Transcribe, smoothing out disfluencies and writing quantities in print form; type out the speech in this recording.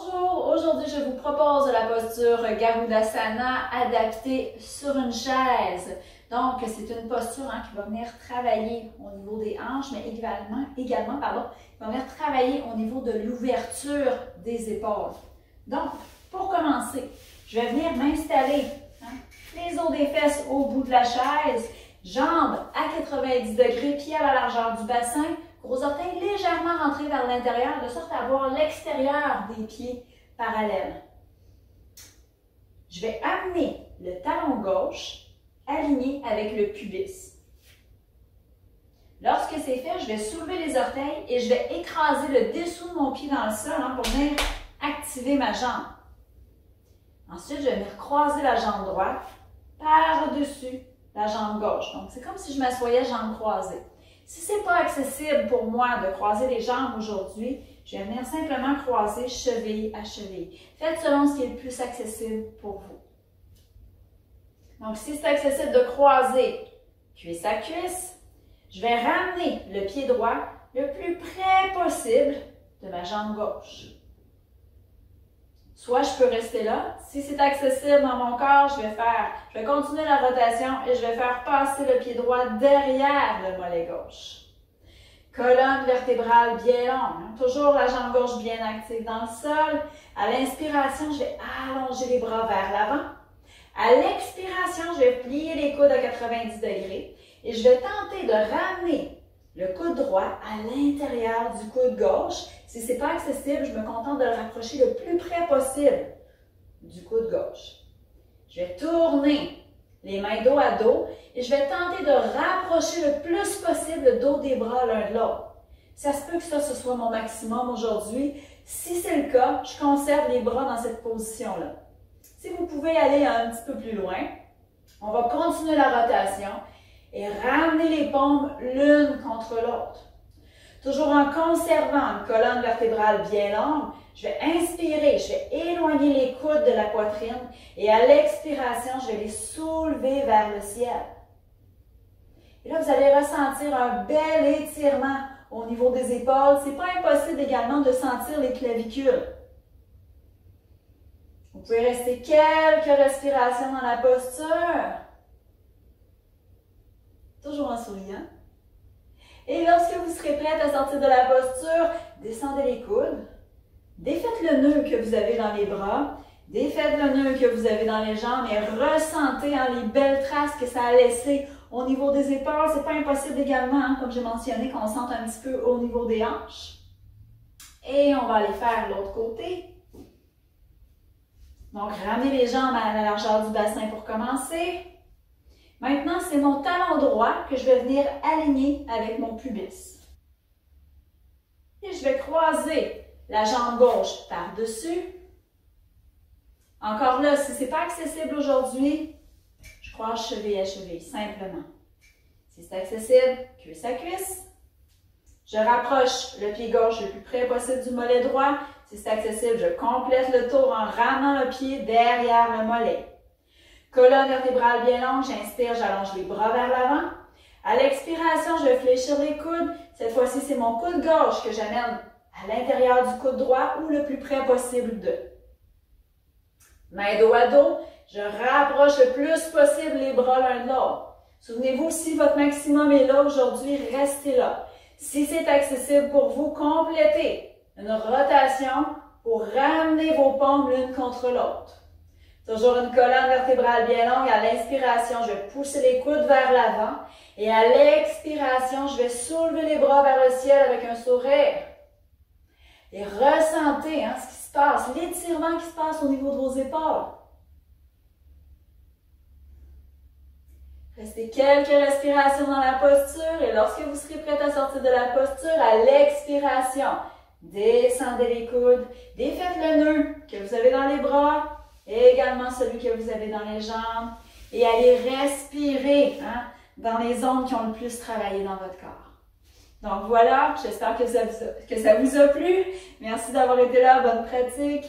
Bonjour, aujourd'hui je vous propose la posture Garudasana adaptée sur une chaise. Donc c'est une posture qui va venir travailler au niveau des hanches, mais également qui va venir travailler au niveau de l'ouverture des épaules. Donc pour commencer, je vais venir m'installer, les os des fesses au bout de la chaise, jambes à 90 degrés, pieds à la largeur du bassin, gros orteils légèrement rentrés vers l'intérieur, de sorte à avoir l'extérieur des pieds parallèles. Je vais amener le talon gauche aligné avec le pubis. Lorsque c'est fait, je vais soulever les orteils et je vais écraser le dessous de mon pied dans le sol pour venir activer ma jambe. Ensuite, je vais venir croiser la jambe droite par-dessus la jambe gauche. Donc, c'est comme si je m'assoyais jambes croisées. Si ce n'est pas accessible pour moi de croiser les jambes aujourd'hui, je vais venir simplement croiser cheville à cheville. Faites selon ce qui est le plus accessible pour vous. Donc, si c'est accessible de croiser cuisse à cuisse, je vais ramener le pied droit le plus près possible de ma jambe gauche. Soit je peux rester là. Si c'est accessible dans mon corps, je vais continuer la rotation et je vais faire passer le pied droit derrière le mollet gauche. Colonne vertébrale bien longue. Toujours la jambe gauche bien active dans le sol. À l'inspiration, je vais allonger les bras vers l'avant. À l'expiration, je vais plier les coudes à 90 degrés et je vais tenter de ramener le coude droit à l'intérieur du coude gauche. Si ce n'est pas accessible, je me contente de le rapprocher le plus près possible du coude gauche. Je vais tourner les mains dos à dos et je vais tenter de rapprocher le plus possible le dos des bras l'un de l'autre. Ça se peut que ce soit mon maximum aujourd'hui. Si c'est le cas, je conserve les bras dans cette position-là. Si vous pouvez aller un petit peu plus loin, on va continuer la rotation et ramener les paumes l'une contre l'autre. Toujours en conservant une colonne vertébrale bien longue, je vais inspirer, je vais éloigner les coudes de la poitrine et à l'expiration, je vais les soulever vers le ciel. Et là, vous allez ressentir un bel étirement au niveau des épaules. Ce n'est pas impossible également de sentir les clavicules. Vous pouvez rester quelques respirations dans la posture. Toujours en souriant. Et lorsque vous serez prête à sortir de la posture, descendez les coudes. Défaites le nœud que vous avez dans les bras. Défaites le nœud que vous avez dans les jambes et ressentez les belles traces que ça a laissées au niveau des épaules. Ce n'est pas impossible également, comme j'ai mentionné, qu'on sente un petit peu au niveau des hanches. Et on va aller faire l'autre côté. Donc, ramenez les jambes à la largeur du bassin pour commencer. Maintenant, c'est mon talon droit que je vais venir aligner avec mon pubis. Et je vais croiser la jambe gauche par-dessus. Encore là, si ce n'est pas accessible aujourd'hui, je croise cheville à cheville, simplement. Si c'est accessible, cuisse à cuisse. Je rapproche le pied gauche le plus près possible du mollet droit. Si c'est accessible, je complète le tour en ramenant le pied derrière le mollet. Colonne vertébrale bien longue, j'inspire, j'allonge les bras vers l'avant. À l'expiration, je vais fléchir les coudes. Cette fois-ci, c'est mon coude gauche que j'amène à l'intérieur du coude droit ou le plus près possible d'eux. Main dos à dos, je rapproche le plus possible les bras l'un de l'autre. Souvenez-vous, si votre maximum est là aujourd'hui, restez là. Si c'est accessible pour vous, complétez une rotation pour ramener vos paumes l'une contre l'autre. Toujours une colonne vertébrale bien longue. À l'inspiration, je vais pousser les coudes vers l'avant. Et à l'expiration, je vais soulever les bras vers le ciel avec un sourire. Et ressentez ce qui se passe, l'étirement qui se passe au niveau de vos épaules. Restez quelques respirations dans la posture. Et lorsque vous serez prête à sortir de la posture, à l'expiration, descendez les coudes. Défaites le nœud que vous avez dans les bras. Et également celui que vous avez dans les jambes. Et allez respirer dans les zones qui ont le plus travaillé dans votre corps. Donc voilà, j'espère que ça vous a plu. Merci d'avoir été là, bonne pratique.